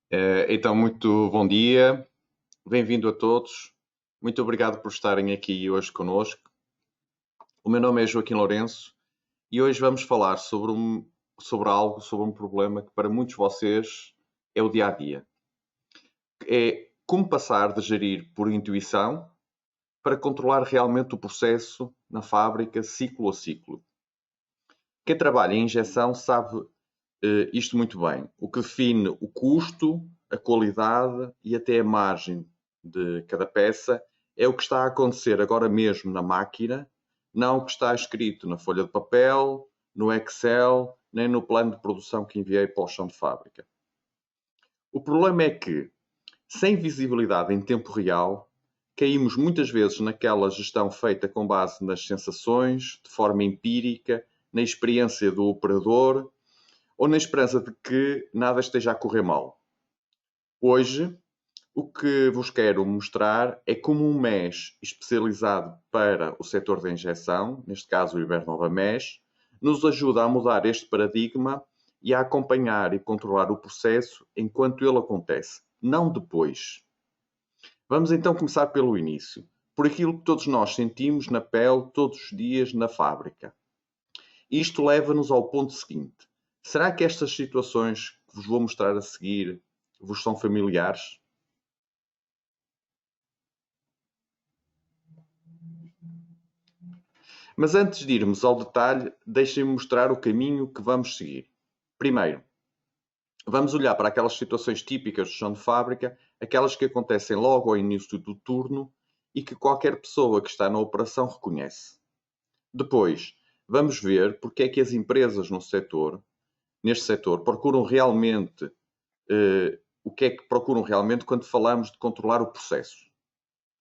Então, muito bom dia, bem-vindo a todos. Muito obrigado por estarem aqui hoje conosco. O meu nome é Joaquim Lourenço e hoje vamos falar sobre um problema que para muitos de vocês é o dia a dia. É como passar de gerir por intuição para controlar realmente o processo na fábrica, ciclo a ciclo. Quem trabalha em injeção sabe isto muito bem. O que define o custo, a qualidade e até a margem de cada peça é o que está a acontecer agora mesmo na máquina, não o que está escrito na folha de papel, no Excel, nem no plano de produção que enviei para o chão de fábrica. O problema é que, sem visibilidade em tempo real, caímos muitas vezes naquela gestão feita com base nas sensações, de forma empírica, na experiência do operador ou na esperança de que nada esteja a correr mal. Hoje, o que vos quero mostrar é como um MES especializado para o setor da injeção, neste caso o Ibernova MES, nos ajuda a mudar este paradigma e a acompanhar e controlar o processo enquanto ele acontece, não depois. Vamos então começar pelo início, por aquilo que todos nós sentimos na pele todos os dias na fábrica. Isto leva-nos ao ponto seguinte. Será que estas situações que vos vou mostrar a seguir vos são familiares? Mas antes de irmos ao detalhe, deixem-me mostrar o caminho que vamos seguir. Primeiro, vamos olhar para aquelas situações típicas do chão de fábrica, aquelas que acontecem logo ao início do turno e que qualquer pessoa que está na operação reconhece. Depois, vamos ver porque é que as empresas neste setor, procuram realmente o que é que procuram realmente quando falamos de controlar o processo.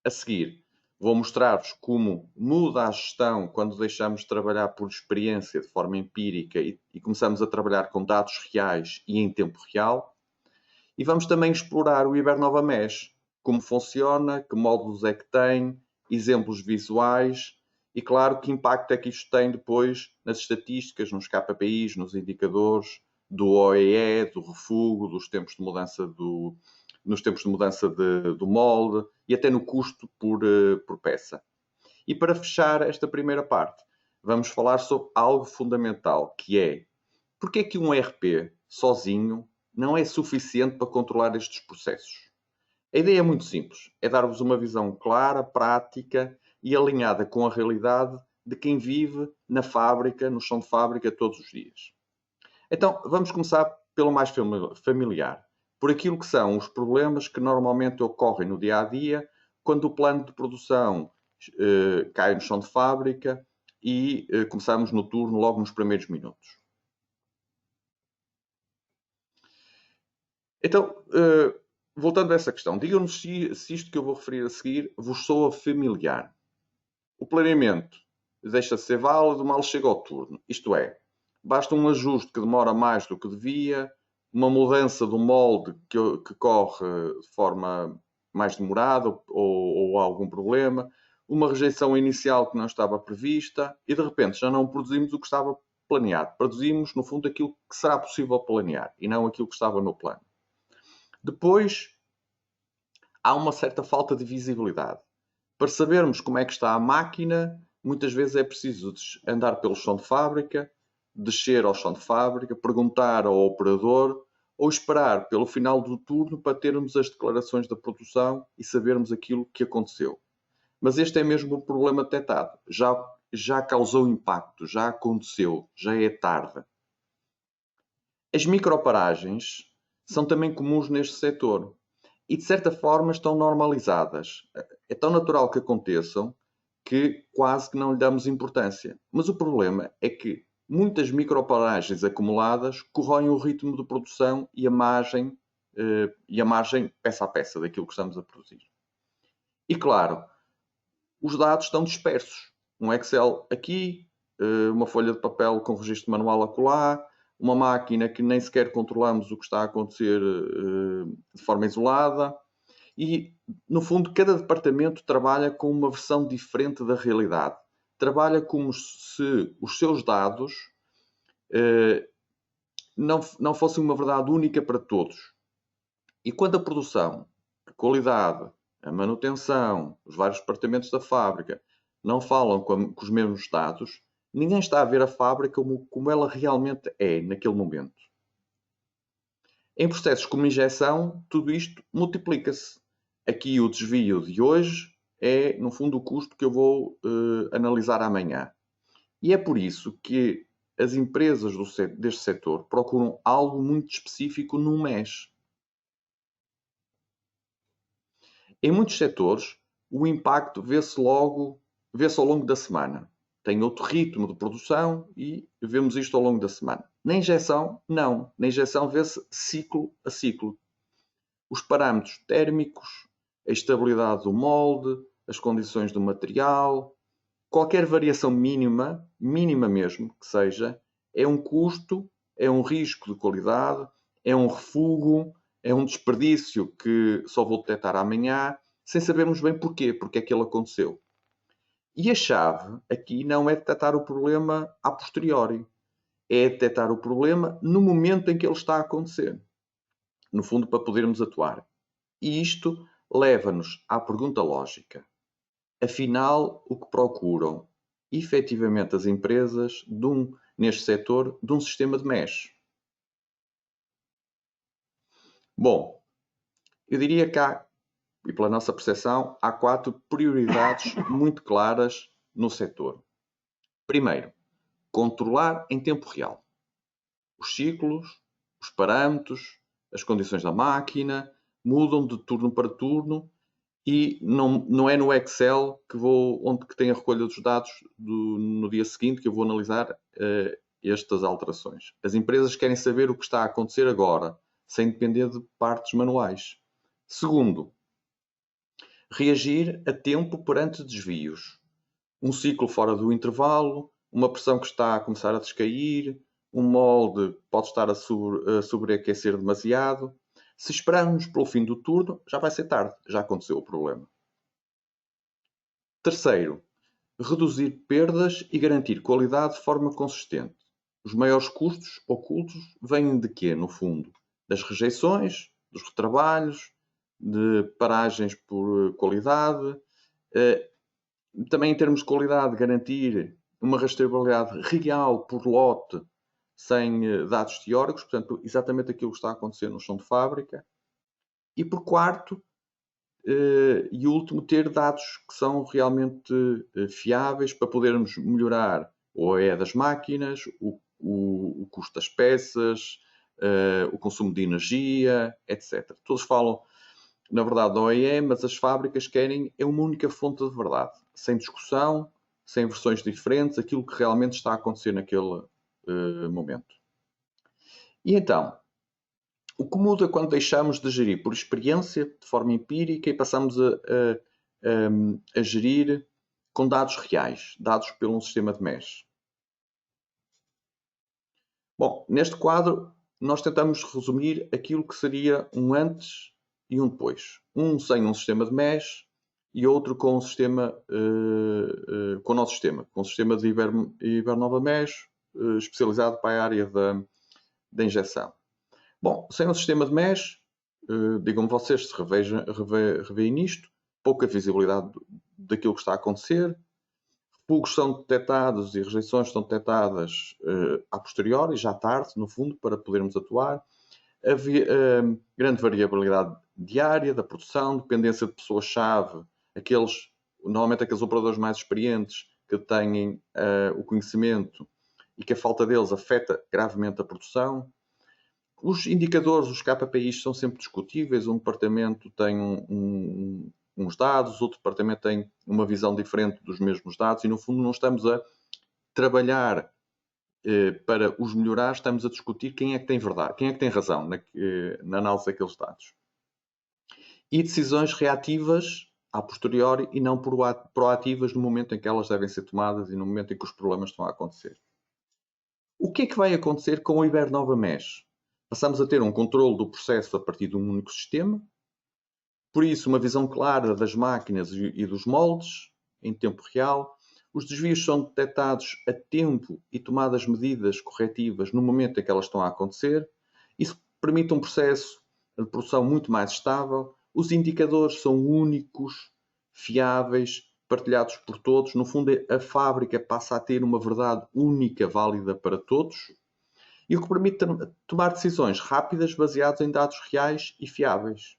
A seguir, vou mostrar-vos como muda a gestão quando deixamos de trabalhar por experiência de forma empírica e começamos a trabalhar com dados reais e em tempo real. E vamos também explorar o Ibernova Mesh, como funciona, que módulos é que tem, exemplos visuais e, claro, que impacto é que isto tem depois nas estatísticas, nos KPIs, nos indicadores do OEE, do refugo, nos tempos de mudança do molde e até no custo por peça. E para fechar esta primeira parte, vamos falar sobre algo fundamental, que é porque é que um ERP sozinho não é suficiente para controlar estes processos? A ideia é muito simples, é dar-vos uma visão clara, prática e alinhada com a realidade de quem vive na fábrica, no chão de fábrica, todos os dias. Então, vamos começar pelo mais familiar, por aquilo que são os problemas que normalmente ocorrem no dia a dia quando o plano de produção cai no chão de fábrica e começamos no turno logo nos primeiros minutos. Então, voltando a essa questão, digam-nos se isto que eu vou referir a seguir vos soa familiar. O planeamento deixa de ser válido, mal chega ao turno. Isto é, basta um ajuste que demora mais do que devia, uma mudança do molde que corre de forma mais demorada ou há algum problema, uma rejeição inicial que não estava prevista e de repente já não produzimos o que estava planeado. Produzimos, no fundo, aquilo que será possível planear e não aquilo que estava no plano. Depois, há uma certa falta de visibilidade. Para sabermos como é que está a máquina, muitas vezes é preciso andar pelo chão de fábrica, descer ao chão de fábrica, perguntar ao operador ou esperar pelo final do turno para termos as declarações da produção e sabermos aquilo que aconteceu. Mas este é mesmo o problema detectado. Já causou impacto, já aconteceu, já é tarde. As microparagens são também comuns neste setor e, de certa forma, estão normalizadas. É tão natural que aconteçam que quase que não lhe damos importância. Mas o problema é que muitas microparagens acumuladas corroem o ritmo de produção e a margem peça a peça daquilo que estamos a produzir. E claro, os dados estão dispersos. Um Excel aqui, uma folha de papel com registro manual acolá, uma máquina que nem sequer controlamos o que está a acontecer de forma isolada. E, no fundo, cada departamento trabalha com uma versão diferente da realidade. Trabalha como se os seus dados não fossem uma verdade única para todos. E quando a produção, a qualidade, a manutenção, os vários departamentos da fábrica não falam com os mesmos dados, ninguém está a ver a fábrica como ela realmente é naquele momento. Em processos como injeção, tudo isto multiplica-se. Aqui o desvio de hoje é, no fundo, o custo que eu vou analisar amanhã. E é por isso que as empresas deste setor procuram algo muito específico no mês. Em muitos setores, o impacto vê-se ao longo da semana. Tem outro ritmo de produção e vemos isto ao longo da semana. Na injeção, não. Na injeção vê-se ciclo a ciclo. Os parâmetros térmicos, a estabilidade do molde, as condições do material, qualquer variação mínima mesmo que seja, é um custo, é um risco de qualidade, é um refúgio, é um desperdício que só vou detectar amanhã, sem sabermos bem porquê, porque é que ele aconteceu. E a chave aqui não é detectar o problema a posteriori, é detectar o problema no momento em que ele está a acontecer. No fundo, para podermos atuar. E isto leva-nos à pergunta lógica. Afinal, o que procuram efetivamente as empresas neste setor de um sistema de mesh? Bom, eu diria que há, e pela nossa percepção, há 4 prioridades muito claras no setor. Primeiro, controlar em tempo real os ciclos, os parâmetros, as condições da máquina, mudam de turno para turno e não é no Excel onde tem a recolha dos dados no dia seguinte que eu vou analisar estas alterações. As empresas querem saber o que está a acontecer agora, sem depender de partes manuais. Segundo, reagir a tempo perante desvios. Um ciclo fora do intervalo, uma pressão que está a começar a descair, um molde pode estar a sobreaquecer demasiado. Se esperarmos pelo fim do turno, já vai ser tarde, já aconteceu o problema. Terceiro, reduzir perdas e garantir qualidade de forma consistente. Os maiores custos ocultos vêm de quê, no fundo? Das rejeições, dos retrabalhos, de paragens por qualidade. Também em termos de qualidade, garantir uma rastreabilidade real por lote, sem dados teóricos, portanto, exatamente aquilo que está a acontecer no chão de fábrica. E por quarto, e último, ter dados que são realmente fiáveis para podermos melhorar o OE das máquinas, o custo das peças, o consumo de energia, etc. Todos falam, na verdade, da OE, mas as fábricas querem uma única fonte de verdade, sem discussão, sem versões diferentes, aquilo que realmente está a acontecer naquele momento. E então, o que muda quando deixamos de gerir por experiência, de forma empírica, e passamos a gerir com dados reais, dados por um sistema de mesh? Bom, neste quadro, nós tentamos resumir aquilo que seria um antes e um depois. Um sem um sistema de mesh e outro com um sistema, com o nosso sistema, com um sistema de Ibernova Mesh, especializado para a área da injeção. Bom, sem um sistema de mesh, digam-me vocês se revêem nisto, pouca visibilidade daquilo que está a acontecer, refugos são detectados e rejeições são detectadas a posteriori, já tarde, no fundo, para podermos atuar. Grande variabilidade diária da produção, dependência de pessoas-chave, normalmente aqueles operadores mais experientes que têm o conhecimento e que a falta deles afeta gravemente a produção. Os indicadores, os KPIs, são sempre discutíveis. Um departamento tem uns dados, outro departamento tem uma visão diferente dos mesmos dados e, no fundo, não estamos a trabalhar para os melhorar, estamos a discutir quem é que tem verdade, quem é que tem razão na análise daqueles dados. E decisões reativas a posteriori e não proativas no momento em que elas devem ser tomadas e no momento em que os problemas estão a acontecer. O que é que vai acontecer com o Ibernova Mesh? Passamos a ter um controle do processo a partir de um único sistema, por isso uma visão clara das máquinas e dos moldes em tempo real. Os desvios são detectados a tempo e tomadas medidas corretivas no momento em que elas estão a acontecer. Isso permite um processo de produção muito mais estável, os indicadores são únicos, fiáveis, partilhados por todos. No fundo, a fábrica passa a ter uma verdade única, válida para todos, e o que permite tomar decisões rápidas baseadas em dados reais e fiáveis.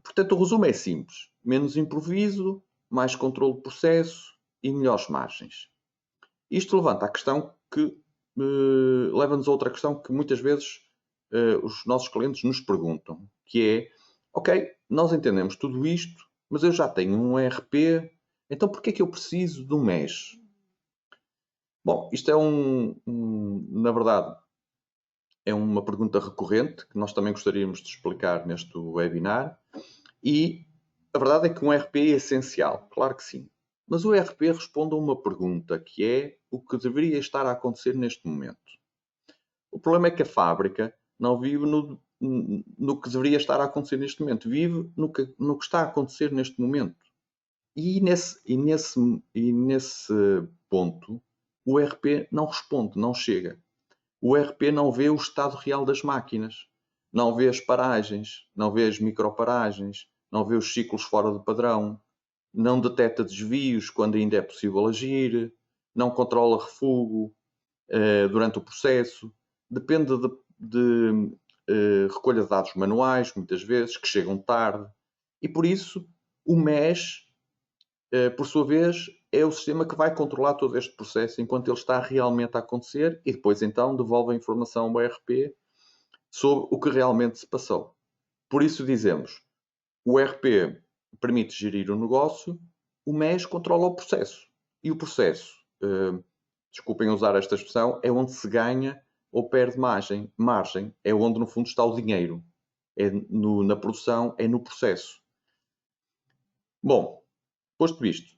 Portanto, o resumo é simples: menos improviso, mais controle de processo e melhores margens. Isto levanta a questão que leva-nos a outra questão que muitas vezes os nossos clientes nos perguntam, que é: ok, nós entendemos tudo isto, mas eu já tenho um ERP, então por que é que eu preciso de um MES? Bom, isto é na verdade, é uma pergunta recorrente que nós também gostaríamos de explicar neste webinar, e a verdade é que um ERP é essencial, claro que sim. Mas o ERP responde a uma pergunta que é o que deveria estar a acontecer neste momento. O problema é que a fábrica não vive no que deveria estar a acontecer neste momento, vive no que está a acontecer neste momento. E nesse ponto, o ERP não responde, não chega. O ERP não vê o estado real das máquinas, não vê as paragens, não vê as microparagens, não vê os ciclos fora do padrão, não detecta desvios quando ainda é possível agir, não controla refugo durante o processo, depende de recolha de dados manuais, muitas vezes, que chegam tarde, e por isso o MES, por sua vez, é o sistema que vai controlar todo este processo enquanto ele está realmente a acontecer e depois então devolve a informação ao ERP sobre o que realmente se passou. Por isso dizemos, o ERP permite gerir o negócio, o MES controla o processo. E o processo, desculpem usar esta expressão, é onde se ganha ou perde margem, é onde no fundo está o dinheiro. É na produção, é no processo. Bom, posto isto,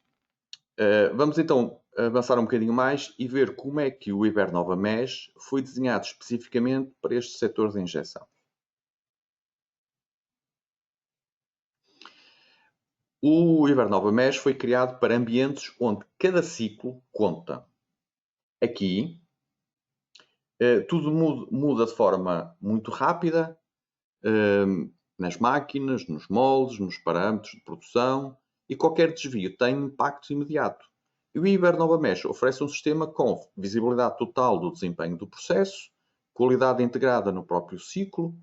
vamos então avançar um bocadinho mais e ver como é que o Ibernova MES foi desenhado especificamente para este setor de injeção. O Ibernova MES foi criado para ambientes onde cada ciclo conta. Aqui, tudo muda de forma muito rápida, nas máquinas, nos moldes, nos parâmetros de produção, e qualquer desvio tem impacto imediato. E o Ibernova Mesh oferece um sistema com visibilidade total do desempenho do processo, qualidade integrada no próprio ciclo,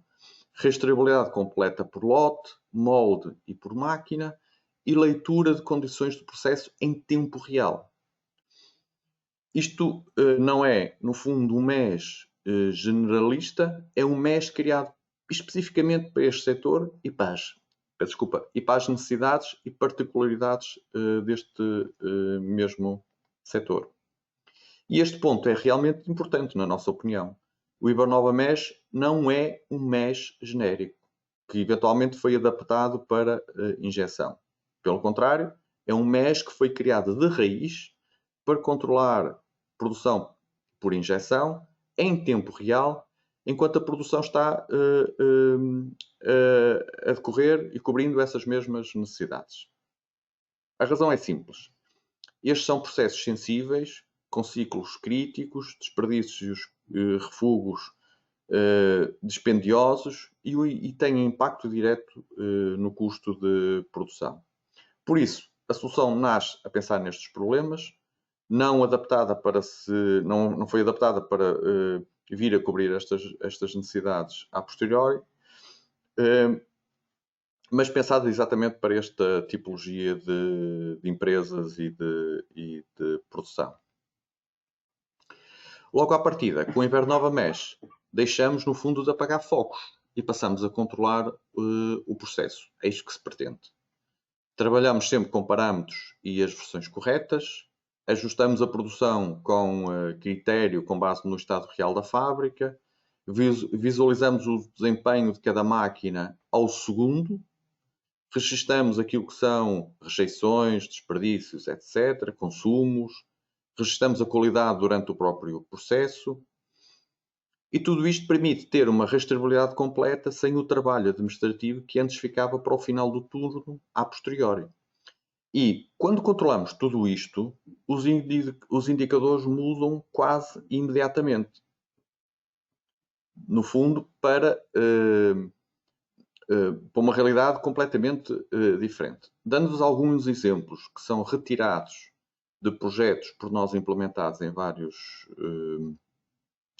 rastreabilidade completa por lote, molde e por máquina, e leitura de condições do processo em tempo real. Isto não é, no fundo, um MES generalista, é um MES criado especificamente para este setor e para as necessidades e particularidades deste mesmo setor. E este ponto é realmente importante, na nossa opinião. O Ibernova MES não é um MES genérico, que eventualmente foi adaptado para injeção. Pelo contrário, é um MES que foi criado de raiz para controlar produção por injeção em tempo real, enquanto a produção está a decorrer e cobrindo essas mesmas necessidades. A razão é simples. Estes são processos sensíveis, com ciclos críticos, desperdícios, refugos dispendiosos e têm impacto direto no custo de produção. Por isso, a solução nasce a pensar nestes problemas, não foi adaptada para vir a cobrir estas necessidades a posteriori, mas pensada exatamente para esta tipologia de empresas e de produção. Logo à partida, com o Ibernova Mesh, deixamos no fundo de apagar focos e passamos a controlar o processo. É isto que se pretende. Trabalhamos sempre com parâmetros e as versões corretas, ajustamos a produção com critério com base no estado real da fábrica, visualizamos o desempenho de cada máquina ao segundo, registamos aquilo que são rejeições, desperdícios, etc., consumos, registamos a qualidade durante o próprio processo, e tudo isto permite ter uma rastreabilidade completa sem o trabalho administrativo que antes ficava para o final do turno, a posteriori. E quando controlamos tudo isto, os indicadores mudam quase imediatamente. No fundo, para para uma realidade completamente diferente. Dando-vos alguns exemplos que são retirados de projetos por nós implementados em vários,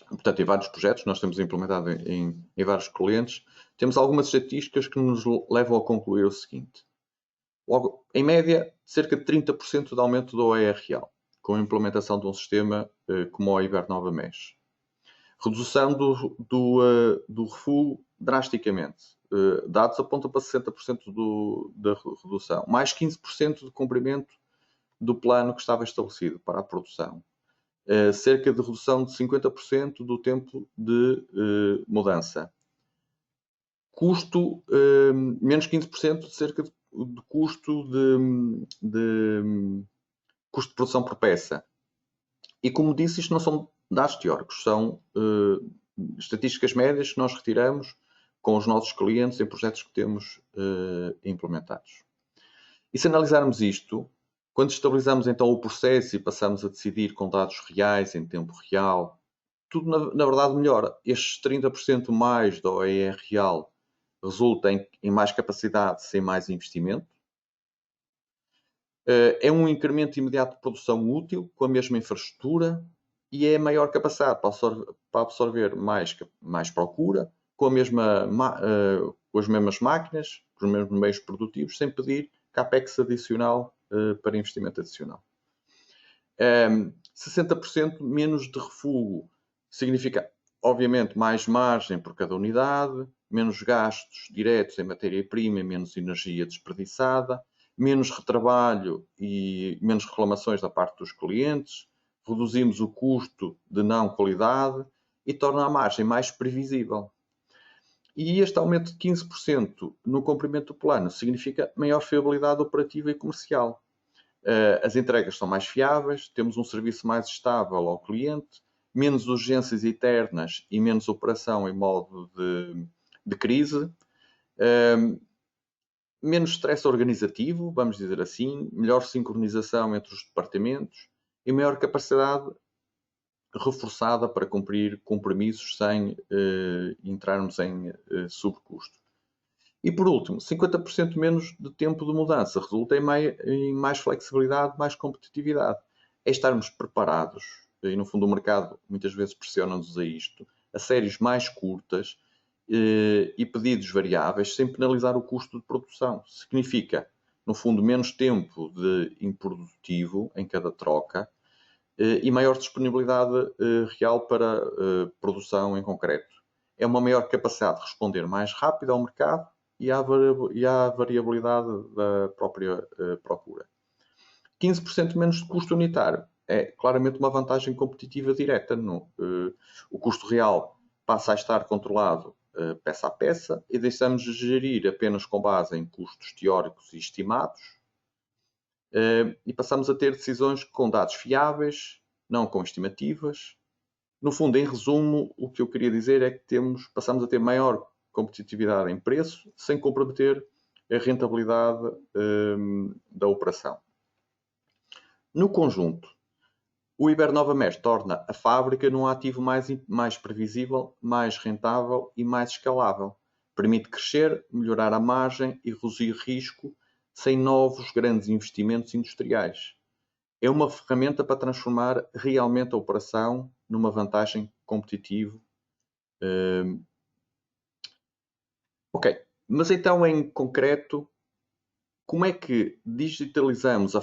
portanto, em vários projetos, nós temos implementado em vários clientes, temos algumas estatísticas que nos levam a concluir o seguinte. Logo, em média, cerca de 30% de aumento do OERL, com a implementação de um sistema como o Ibernova Mesh. Redução do refúgio drasticamente. Dados apontam para 60% da redução. Mais 15% de cumprimento do plano que estava estabelecido para a produção. Cerca de redução de 50% do tempo de mudança. Custo, menos 15% de cerca de custo de produção por peça. E como disse, isto não são dados teóricos, são estatísticas médias que nós retiramos com os nossos clientes em projetos que temos implementados. E se analisarmos isto, quando estabilizamos então o processo e passamos a decidir com dados reais, em tempo real, tudo na verdade melhora. Estes 30% mais da OER real resulta em mais capacidade sem mais investimento. É um incremento imediato de produção útil com a mesma infraestrutura e é maior capacidade para absorver mais procura com as mesmas máquinas, com os mesmos meios produtivos, sem pedir CAPEX adicional para investimento adicional. 60% menos de refúgio significa, obviamente, mais margem por cada unidade, menos gastos diretos em matéria-prima e menos energia desperdiçada, menos retrabalho e menos reclamações da parte dos clientes, reduzimos o custo de não qualidade e torna a margem mais previsível. E este aumento de 15% no cumprimento do plano significa maior fiabilidade operativa e comercial. As entregas são mais fiáveis, temos um serviço mais estável ao cliente, menos urgências eternas e menos operação em modo de crise, menos stress organizativo, vamos dizer assim, melhor sincronização entre os departamentos e maior capacidade reforçada para cumprir compromissos sem entrarmos em sobrecusto. E por último, 50% menos de tempo de mudança resulta em mais flexibilidade, mais competitividade. É estarmos preparados, e no fundo o mercado muitas vezes pressiona-nos a isto, a séries mais curtas e pedidos variáveis sem penalizar o custo de produção. Significa, no fundo, menos tempo de improdutivo em cada troca e maior disponibilidade real para produção em concreto. É uma maior capacidade de responder mais rápido ao mercado e à variabilidade da própria procura. 15% menos de custo unitário é claramente uma vantagem competitiva direta. O custo real passa a estar controlado peça a peça e deixamos de gerir apenas com base em custos teóricos e estimados e passamos a ter decisões com dados fiáveis, não com estimativas. No fundo, em resumo, o que eu queria dizer é que passamos a ter maior competitividade em preço sem comprometer a rentabilidade da operação. No conjunto, o Ibernova Mesh torna a fábrica num ativo mais previsível, mais rentável e mais escalável. Permite crescer, melhorar a margem e reduzir risco sem novos grandes investimentos industriais. É uma ferramenta para transformar realmente a operação numa vantagem competitiva. Ok, mas então em concreto, como é que digitalizamos a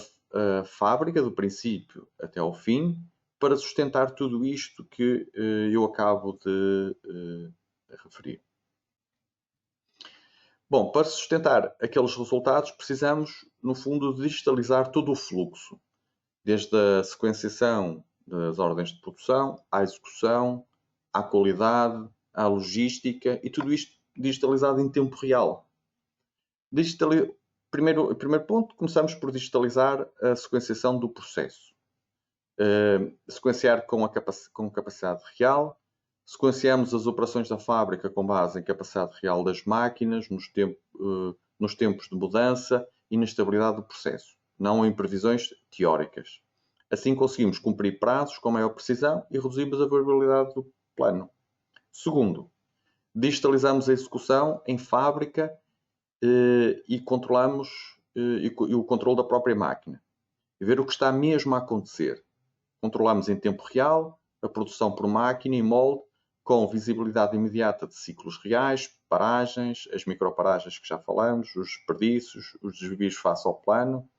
fábrica do princípio até ao fim para sustentar tudo isto que eu acabo de referir? Bom, para sustentar aqueles resultados precisamos, no fundo, digitalizar todo o fluxo, desde a sequenciação das ordens de produção, à execução, à qualidade, à logística e tudo isto digitalizado em tempo real. Primeiro ponto, começamos por digitalizar a sequenciação do processo. Sequenciar com capacidade real. Sequenciamos as operações da fábrica com base em capacidade real das máquinas, nos tempos de mudança e na estabilidade do processo, não em previsões teóricas. Assim conseguimos cumprir prazos com maior precisão e reduzimos a variabilidade do plano. Segundo, Digitalizamos a execução em fábrica e controlamos e o controle da própria máquina. E ver o que está mesmo a acontecer. Controlamos em tempo real a produção por máquina e molde com visibilidade imediata de ciclos reais, paragens, as microparagens que já falamos, os desperdícios, os desvios face ao plano.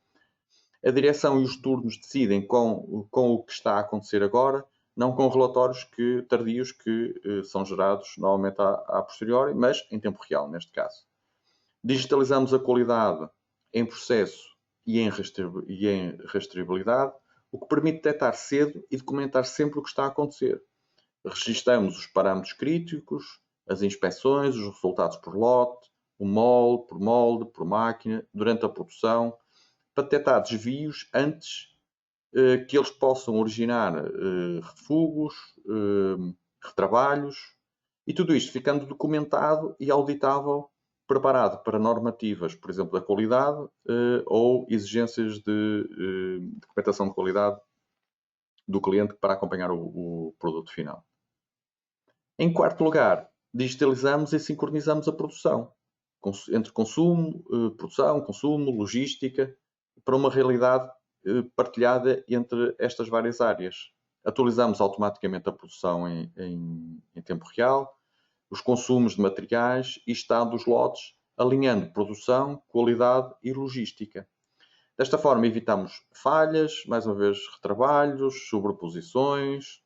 A direção e os turnos decidem com o que está a acontecer agora, não com relatórios tardios que são gerados normalmente a posteriori, mas em tempo real, neste caso. Digitalizamos a qualidade em processo e em rastreabilidade, o que permite detectar cedo e documentar sempre o que está a acontecer. Registramos os parâmetros críticos, as inspeções, os resultados por lote, o molde, por máquina, durante a produção, para detectar desvios antes que eles possam originar refugos, retrabalhos, e tudo isto ficando documentado e auditável, preparado para normativas, por exemplo, da qualidade ou exigências de documentação de qualidade do cliente para acompanhar o produto final. Em quarto lugar, digitalizamos e sincronizamos a produção, entre consumo, produção, consumo, logística, para uma realidade partilhada entre estas várias áreas. Atualizamos automaticamente a produção em tempo real, os consumos de materiais e estado dos lotes, alinhando produção, qualidade e logística. Desta forma, evitamos falhas, mais uma vez, retrabalhos, sobreposições,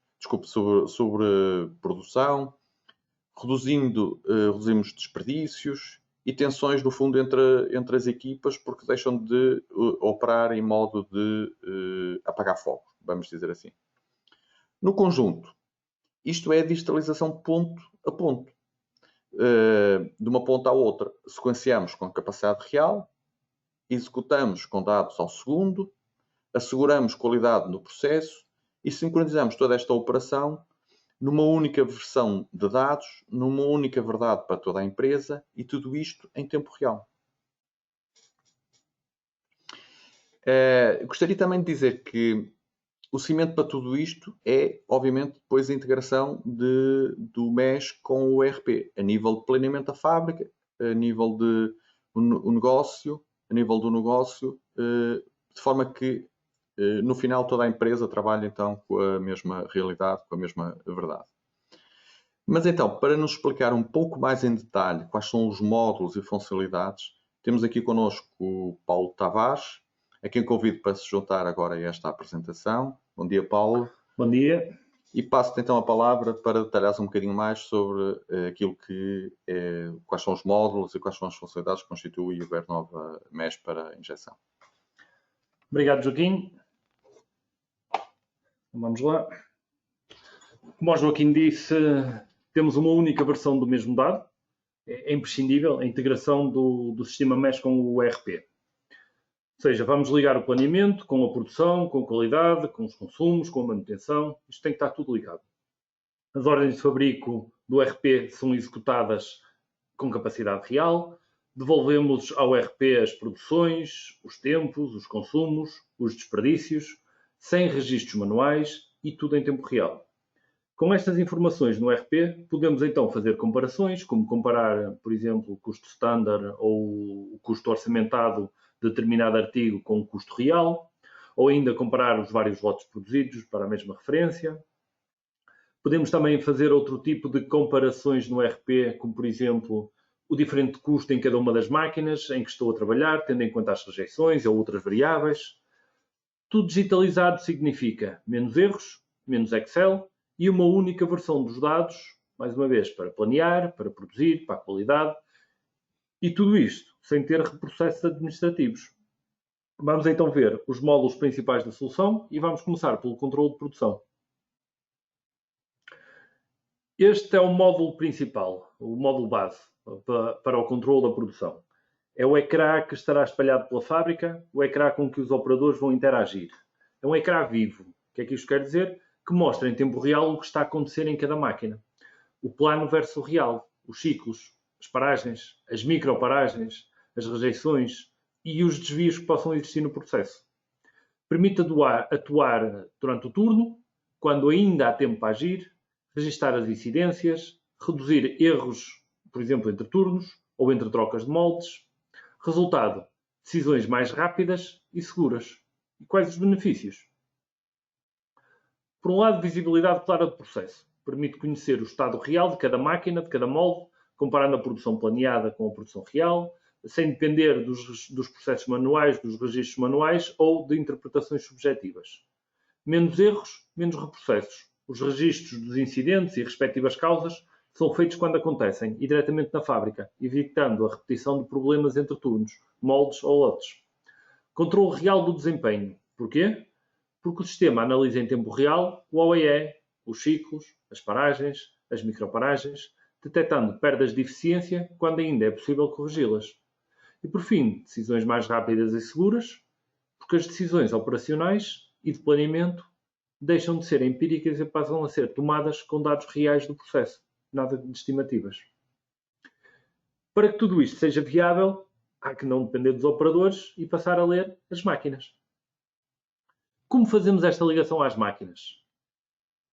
sobreprodução, reduzimos desperdícios e tensões, no fundo, entre as equipas, porque deixam de operar em modo de apagar fogo, vamos dizer assim. No conjunto, isto é a digitalização ponto a ponto. De uma ponta à outra, sequenciamos com capacidade real, executamos com dados ao segundo, asseguramos qualidade no processo e sincronizamos toda esta operação numa única versão de dados, numa única verdade para toda a empresa, e tudo isto em tempo real. Gostaria também de dizer que o cimento para tudo isto é, obviamente, depois a integração do MES com o ERP, a nível de planeamento da fábrica, a nível do negócio, de forma que no final toda a empresa trabalha então com a mesma realidade, com a mesma verdade. Mas então, para nos explicar um pouco mais em detalhe quais são os módulos e funcionalidades, temos aqui connosco o Paulo Tavares, a quem convido para se juntar agora a esta apresentação. Bom dia, Paulo. Bom dia. E passo-te então a palavra para detalhares um bocadinho mais sobre aquilo que quais são os módulos e quais são as funcionalidades que constituem o Bernova MES para injeção. Obrigado, Joaquim. Vamos lá. Como o Joaquim disse, temos uma única versão do mesmo dado. É imprescindível a integração do sistema MES com o ERP. Ou seja, vamos ligar o planeamento com a produção, com a qualidade, com os consumos, com a manutenção. Isto tem que estar tudo ligado. As ordens de fabrico do ERP são executadas com capacidade real. Devolvemos ao ERP as produções, os tempos, os consumos, os desperdícios, sem registros manuais e tudo em tempo real. Com estas informações no ERP, podemos então fazer comparações, como comparar, por exemplo, o custo standard ou o custo orçamentado de determinado artigo com o custo real, ou ainda comparar os vários lotes produzidos para a mesma referência. Podemos também fazer outro tipo de comparações no ERP, como, por exemplo, o diferente custo em cada uma das máquinas em que estou a trabalhar, tendo em conta as rejeições ou outras variáveis. Tudo digitalizado significa menos erros, menos Excel e uma única versão dos dados, mais uma vez, para planear, para produzir, para a qualidade, e tudo isto sem ter reprocessos administrativos. Vamos então ver os módulos principais da solução e vamos começar pelo controle de produção. Este é o módulo principal, o módulo base para o controle da produção. É o ecrã que estará espalhado pela fábrica, o ecrã com que os operadores vão interagir. É um ecrã vivo. O que é que isto quer dizer? Que mostra em tempo real o que está a acontecer em cada máquina. O plano versus o real, os ciclos, as paragens, as microparagens, as rejeições e os desvios que possam existir no processo. Permite atuar durante o turno, quando ainda há tempo para agir, registar as incidências, reduzir erros, por exemplo, entre turnos ou entre trocas de moldes. Resultado, decisões mais rápidas e seguras. E quais os benefícios? Por um lado, visibilidade clara do processo. Permite conhecer o estado real de cada máquina, de cada molde, comparando a produção planeada com a produção real, sem depender dos processos manuais, dos registros manuais ou de interpretações subjetivas. Menos erros, menos reprocessos. Os registros dos incidentes e respectivas causas são feitos quando acontecem e diretamente na fábrica, evitando a repetição de problemas entre turnos, moldes ou lotes. Controle real do desempenho. Porquê? Porque o sistema analisa em tempo real o OEE, os ciclos, as paragens, as microparagens, detectando perdas de eficiência quando ainda é possível corrigi-las. E por fim, decisões mais rápidas e seguras, porque as decisões operacionais e de planeamento deixam de ser empíricas e passam a ser tomadas com dados reais do processo, nada de estimativas. Para que tudo isto seja viável, há que não depender dos operadores e passar a ler as máquinas. Como fazemos esta ligação às máquinas?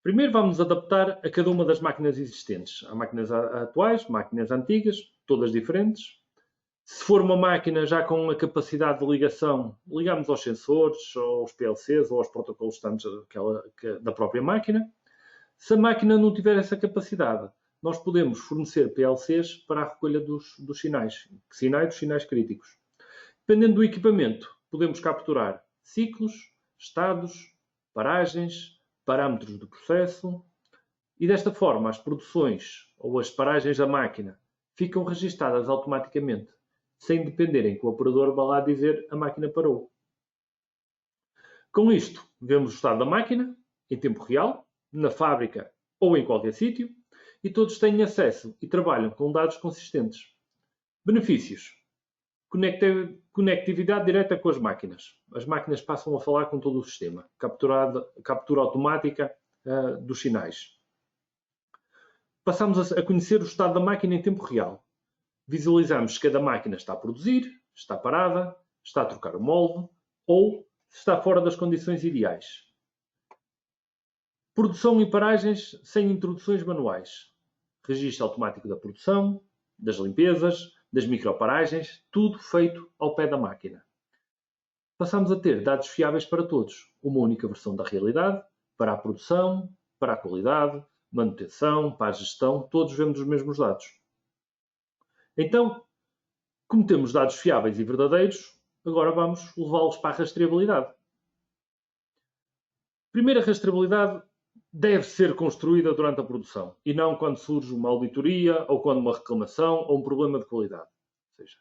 Primeiro vamos adaptar a cada uma das máquinas existentes. Há máquinas atuais, máquinas antigas, todas diferentes. Se for uma máquina já com a capacidade de ligação, ligamos aos sensores, aos PLCs ou aos protocolos standards da própria máquina. Se a máquina não tiver essa capacidade, nós podemos fornecer PLCs para a recolha dos sinais críticos. Dependendo do equipamento, podemos capturar ciclos, estados, paragens, parâmetros do processo e desta forma as produções ou as paragens da máquina ficam registadas automaticamente, sem dependerem que o operador vá lá dizer a máquina parou. Com isto, vemos o estado da máquina em tempo real, na fábrica ou em qualquer sítio, e todos têm acesso e trabalham com dados consistentes. Benefícios. Conectividade direta com as máquinas. As máquinas passam a falar com todo o sistema. Captura automática dos sinais. Passamos a conhecer o estado da máquina em tempo real. Visualizamos se cada máquina está a produzir, está parada, está a trocar o molde ou se está fora das condições ideais. Produção e paragens sem introduções manuais. Registro automático da produção, das limpezas, das microparagens, tudo feito ao pé da máquina. Passamos a ter dados fiáveis para todos, uma única versão da realidade, para a produção, para a qualidade, manutenção, para a gestão, todos vemos os mesmos dados. Então, como temos dados fiáveis e verdadeiros, agora vamos levá-los para a rastreabilidade. Primeiro, a rastreabilidade deve ser construída durante a produção e não quando surge uma auditoria ou quando uma reclamação ou um problema de qualidade. Ou seja,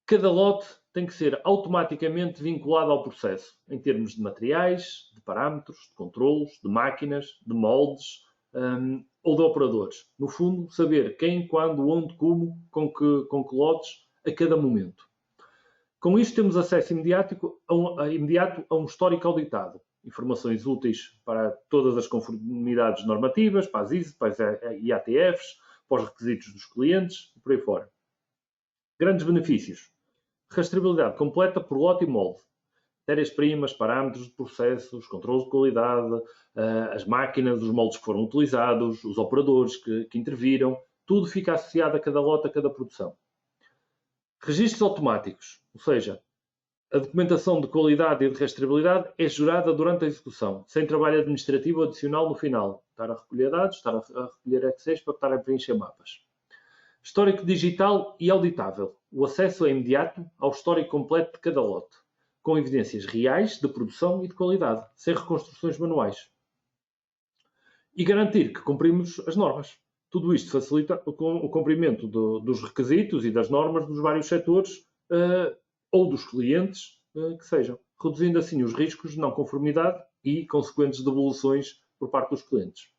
cada lote tem que ser automaticamente vinculado ao processo, em termos de materiais, de parâmetros, de controlos, de máquinas, de moldes ou de operadores. No fundo, saber quem, quando, onde, como, com que lotes, a cada momento. Com isto temos acesso imediato a um histórico auditado. Informações úteis para todas as conformidades normativas, para as ISO, para as IATFs, para os requisitos dos clientes e por aí fora. Grandes benefícios. Rastreabilidade completa por lote e molde. Matérias-primas, parâmetros de processos, controles de qualidade, as máquinas, os moldes que foram utilizados, os operadores que interviram, tudo fica associado a cada lote, a cada produção. Registros automáticos, ou seja, a documentação de qualidade e de rastreabilidade é gerada durante a execução, sem trabalho administrativo adicional no final. Estar a recolher dados, estar a recolher Excel para estar a preencher mapas. Histórico digital e auditável. O acesso é imediato ao histórico completo de cada lote, com evidências reais de produção e de qualidade, sem reconstruções manuais. E garantir que cumprimos as normas. Tudo isto facilita o cumprimento dos requisitos e das normas dos vários setores ou dos clientes que sejam, reduzindo assim os riscos de não conformidade e consequentes devoluções por parte dos clientes.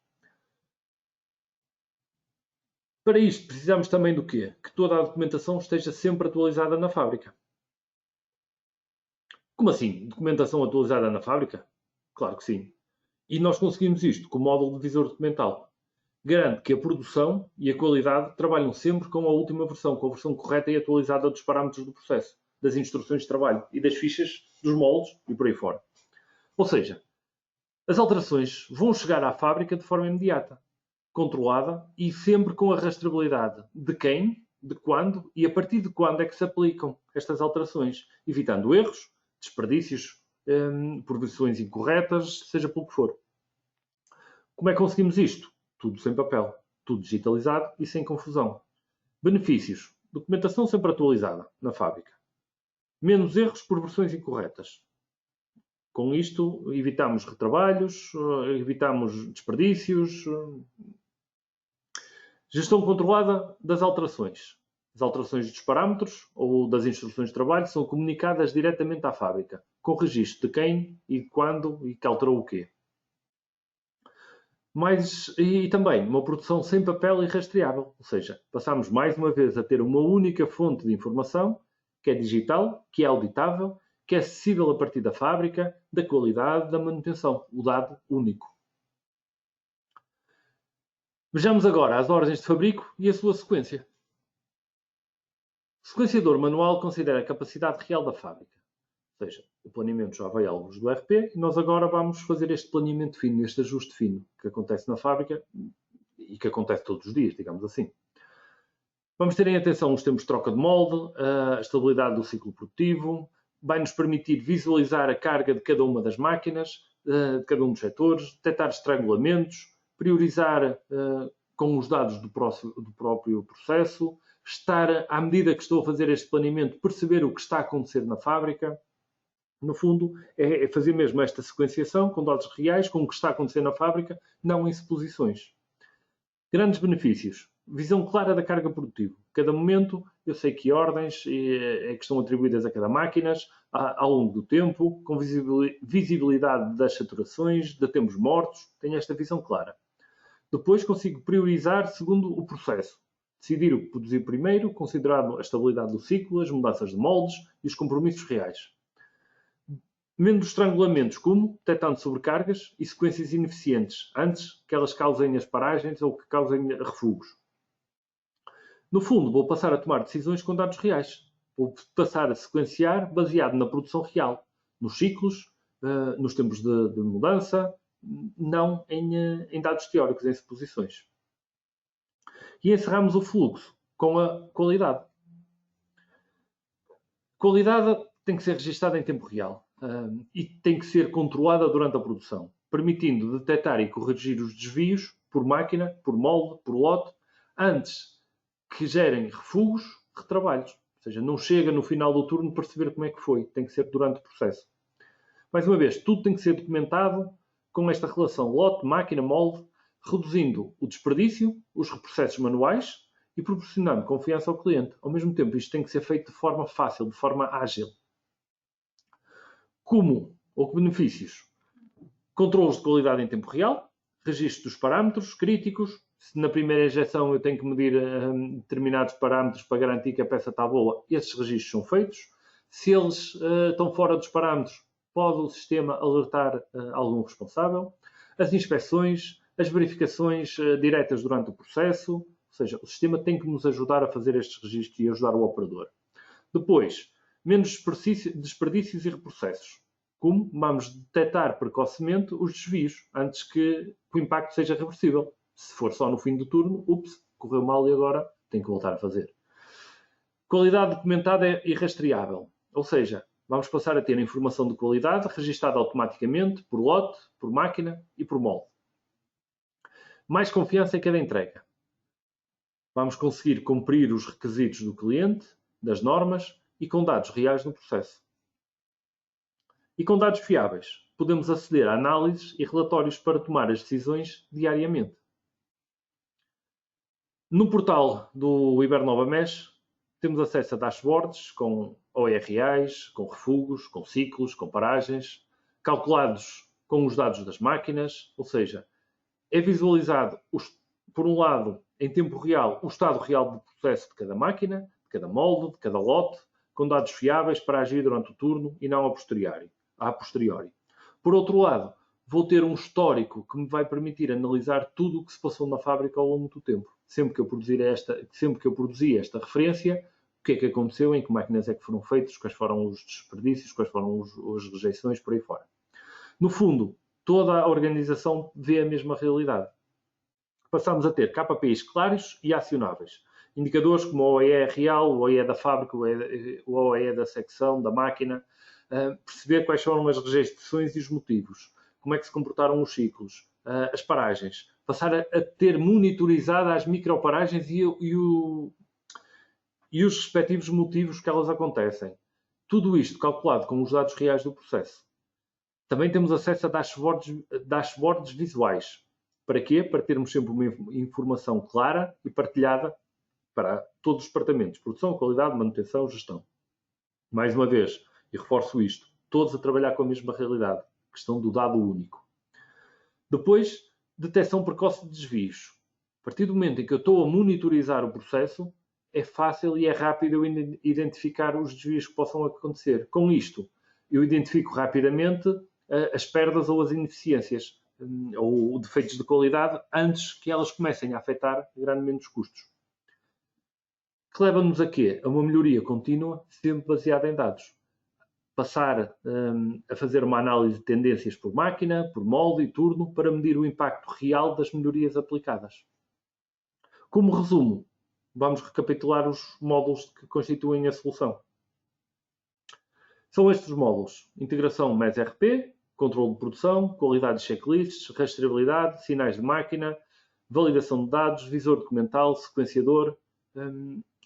Para isto precisamos também do quê? Que toda a documentação esteja sempre atualizada na fábrica. Como assim? Documentação atualizada na fábrica? Claro que sim. E nós conseguimos isto com o módulo de visor documental. Garante que a produção e a qualidade trabalham sempre com a última versão, com a versão correta e atualizada dos parâmetros do processo, das instruções de trabalho e das fichas dos moldes e por aí fora. Ou seja, as alterações vão chegar à fábrica de forma imediata, controlada e sempre com a rastreabilidade de quem, de quando e a partir de quando é que se aplicam estas alterações, evitando erros, desperdícios, por versões incorretas, seja pelo que for. Como é que conseguimos isto? Tudo sem papel, tudo digitalizado e sem confusão. Benefícios: documentação sempre atualizada na fábrica. Menos erros por versões incorretas. Com isto, evitamos retrabalhos, evitamos desperdícios. Gestão controlada das alterações. As alterações dos parâmetros ou das instruções de trabalho são comunicadas diretamente à fábrica, com registro de quem e quando e que alterou o quê. E também uma produção sem papel e rastreável, ou seja, passamos mais uma vez a ter uma única fonte de informação, que é digital, que é auditável, que é acessível a partir da fábrica, da qualidade, da manutenção, o dado único. Vejamos agora as ordens de fabrico e a sua sequência. O sequenciador manual considera a capacidade real da fábrica, ou seja, o planeamento já veio à luz do RP e nós agora vamos fazer este planeamento fino, este ajuste fino que acontece na fábrica e que acontece todos os dias, digamos assim. Vamos ter em atenção os tempos de troca de molde, a estabilidade do ciclo produtivo, vai nos permitir visualizar a carga de cada uma das máquinas, de cada um dos setores, detectar estrangulamentos, priorizar com os dados do próprio processo, estar, à medida que estou a fazer este planeamento, perceber o que está a acontecer na fábrica. No fundo, é fazer mesmo esta sequenciação com dados reais, com o que está a acontecer na fábrica, não em suposições. Grandes benefícios. Visão clara da carga produtiva. Cada momento, eu sei que ordens é que estão atribuídas a cada máquina ao longo do tempo, com visibilidade das saturações, de tempos mortos, tenho esta visão clara. Depois consigo priorizar segundo o processo. Decidir o que produzir primeiro, considerando a estabilidade do ciclo, as mudanças de moldes e os compromissos reais. Menos estrangulamentos, como detectando sobrecargas e sequências ineficientes, antes que elas causem as paragens ou que causem refugos. No fundo, vou passar a tomar decisões com dados reais. Vou passar a sequenciar baseado na produção real, nos ciclos, nos tempos de mudança, não em dados teóricos, em suposições. E encerramos o fluxo com a qualidade. Qualidade tem que ser registada em tempo real e tem que ser controlada durante a produção, permitindo detectar e corrigir os desvios por máquina, por molde, por lote, antes que gerem refugos, retrabalhos. Ou seja, não chega no final do turno perceber como é que foi, tem que ser durante o processo. Mais uma vez, tudo tem que ser documentado com esta relação lote, máquina, molde, reduzindo o desperdício, os reprocessos manuais e proporcionando confiança ao cliente. Ao mesmo tempo, isto tem que ser feito de forma fácil, de forma ágil. Como ou que benefícios? Controlos de qualidade em tempo real, registro dos parâmetros críticos. Se na primeira injeção eu tenho que medir determinados parâmetros para garantir que a peça está boa, esses registros são feitos. Se eles estão fora dos parâmetros, pode o sistema alertar algum responsável. As inspeções, as verificações diretas durante o processo, ou seja, o sistema tem que nos ajudar a fazer estes registros e ajudar o operador. Depois, menos desperdícios e reprocessos. Como vamos detectar precocemente os desvios, antes que o impacto seja reversível. Se for só no fim do turno, ups, correu mal e agora tem que voltar a fazer. Qualidade documentada e rastreável. Ou seja, vamos passar a ter informação de qualidade registada automaticamente por lote, por máquina e por molde. Mais confiança em cada entrega. Vamos conseguir cumprir os requisitos do cliente, das normas e com dados reais no processo. E com dados fiáveis, podemos aceder a análises e relatórios para tomar as decisões diariamente. No portal do Ibernova Mesh, temos acesso a dashboards com ORAs, com refugos, com ciclos, com paragens, calculados com os dados das máquinas, ou seja, é visualizado, por um lado, em tempo real, o estado real do processo de cada máquina, de cada molde, de cada lote, com dados fiáveis para agir durante o turno e não a posteriori. Por outro lado, vou ter um histórico que me vai permitir analisar tudo o que se passou na fábrica ao longo do tempo. Sempre que eu produzi esta referência, o que é que aconteceu, em que máquinas é que foram feitas, quais foram os desperdícios, quais foram as rejeições, por aí fora. No fundo, toda a organização vê a mesma realidade. passamos a ter KPIs claros e acionáveis. Indicadores como o OEE real, o OEE da fábrica, o OEE da secção, da máquina. Perceber quais foram as rejeições e os motivos. Como é que se comportaram os ciclos. As paragens. Passar a ter monitorizada as microparagens e os respectivos motivos que elas acontecem. Tudo isto calculado com os dados reais do processo. Também temos acesso a dashboards visuais. Para quê? Para termos sempre uma informação clara e partilhada para todos os departamentos. Produção, qualidade, manutenção, gestão. Mais uma vez, e reforço isto, todos a trabalhar com a mesma realidade. Questão do dado único. Depois, detecção precoce de desvios. A partir do momento em que eu estou a monitorizar o processo, é fácil e é rápido eu identificar os desvios que possam acontecer. Com isto, eu identifico rapidamente as perdas ou as ineficiências ou defeitos de qualidade antes que elas comecem a afetar grandemente os custos. Que leva-nos a quê? A uma melhoria contínua, sempre baseada em dados. Passar a fazer uma análise de tendências por máquina, por molde e turno para medir o impacto real das melhorias aplicadas. Como resumo, vamos recapitular os módulos que constituem a solução. São estes os módulos: integração MES-RP, controle de produção, qualidade de checklists, rastreabilidade, sinais de máquina, validação de dados, visor documental, sequenciador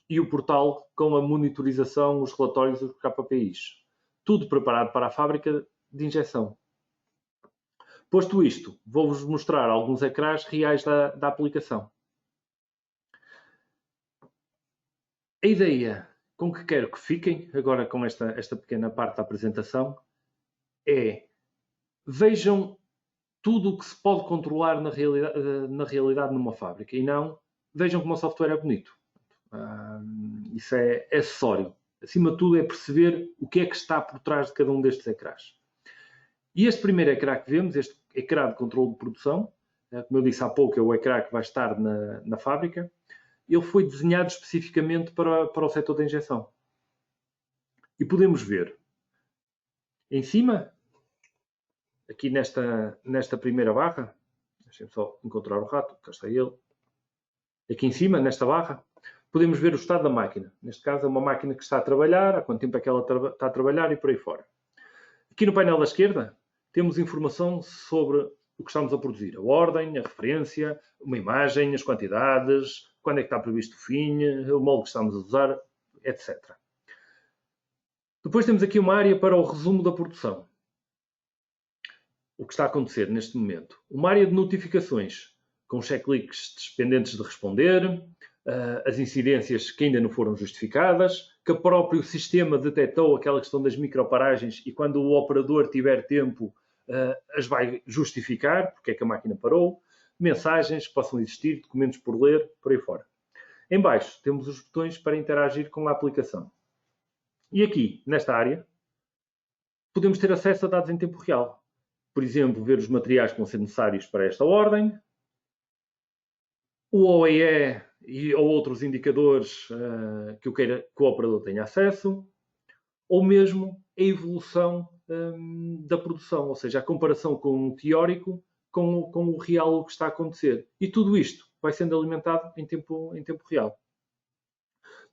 e o portal com a monitorização, os relatórios e os KPIs. Tudo preparado para a fábrica de injeção. Posto isto, vou-vos mostrar alguns ecrãs reais da aplicação. A ideia com que quero que fiquem, agora com esta pequena parte da apresentação, é vejam tudo o que se pode controlar na realidade numa fábrica e não vejam como o software é bonito. Isso é acessório. Acima de tudo é perceber o que é que está por trás de cada um destes ecrãs. E este primeiro ecrã que vemos, este ecrã de controle de produção, como eu disse há pouco, é o ecrã que vai estar na fábrica, ele foi desenhado especificamente para o setor da injeção. E podemos ver, em cima, aqui nesta primeira barra, deixem-me só encontrar o rato, cá está ele, aqui em cima, nesta barra, podemos ver o estado da máquina. Neste caso é uma máquina que está a trabalhar, há quanto tempo é que ela está a trabalhar e por aí fora. Aqui no painel da esquerda temos informação sobre o que estamos a produzir. A ordem, a referência, uma imagem, as quantidades, quando é que está previsto o fim, o molde que estamos a usar, etc. Depois temos aqui uma área para o resumo da produção. O que está a acontecer neste momento. Uma área de notificações, com checklists pendentes de responder, as incidências que ainda não foram justificadas, que o próprio sistema detectou aquela questão das microparagens e quando o operador tiver tempo as vai justificar, porque é que a máquina parou, mensagens que possam existir, documentos por ler, por aí fora. Em baixo temos os botões para interagir com a aplicação. E aqui, nesta área, podemos ter acesso a dados em tempo real. Por exemplo, ver os materiais que vão ser necessários para esta ordem, o OEE ou outros indicadores que eu queira que o operador tenha acesso, ou mesmo a evolução da produção, ou seja, a comparação com o teórico com o real, o que está a acontecer. E tudo isto vai sendo alimentado em tempo real.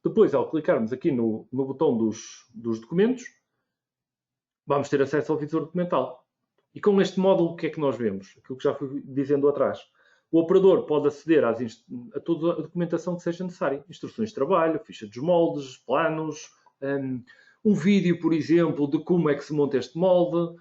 Depois, ao clicarmos aqui no botão dos documentos, vamos ter acesso ao visor documental. E com este módulo, o que é que nós vemos? Aquilo que já fui dizendo atrás. O operador pode aceder a toda a documentação que seja necessária. Instruções de trabalho, ficha dos moldes, planos, um vídeo, por exemplo, de como é que se monta este molde,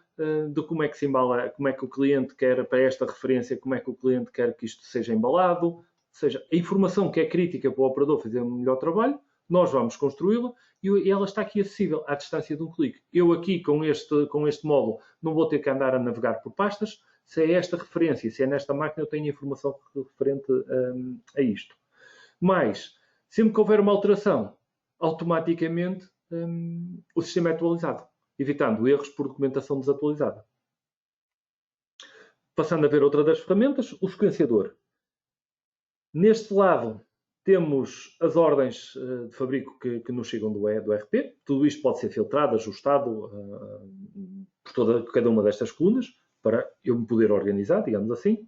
de como é que se embala, como é que o cliente quer, para esta referência, como é que o cliente quer que isto seja embalado. Ou seja, a informação que é crítica para o operador fazer um melhor trabalho, nós vamos construí-la e ela está aqui acessível à distância de um clique. Eu aqui, com este módulo, não vou ter que andar a navegar por pastas. Se é esta referência, se é nesta máquina, eu tenho informação referente a isto. Mas, sempre que houver uma alteração, automaticamente o sistema é atualizado, evitando erros por documentação desatualizada. Passando a ver outra das ferramentas, o sequenciador. Neste lado, temos as ordens de fabrico que nos chegam do RP. Tudo isto pode ser filtrado, ajustado por cada uma destas colunas, para eu me poder organizar, digamos assim.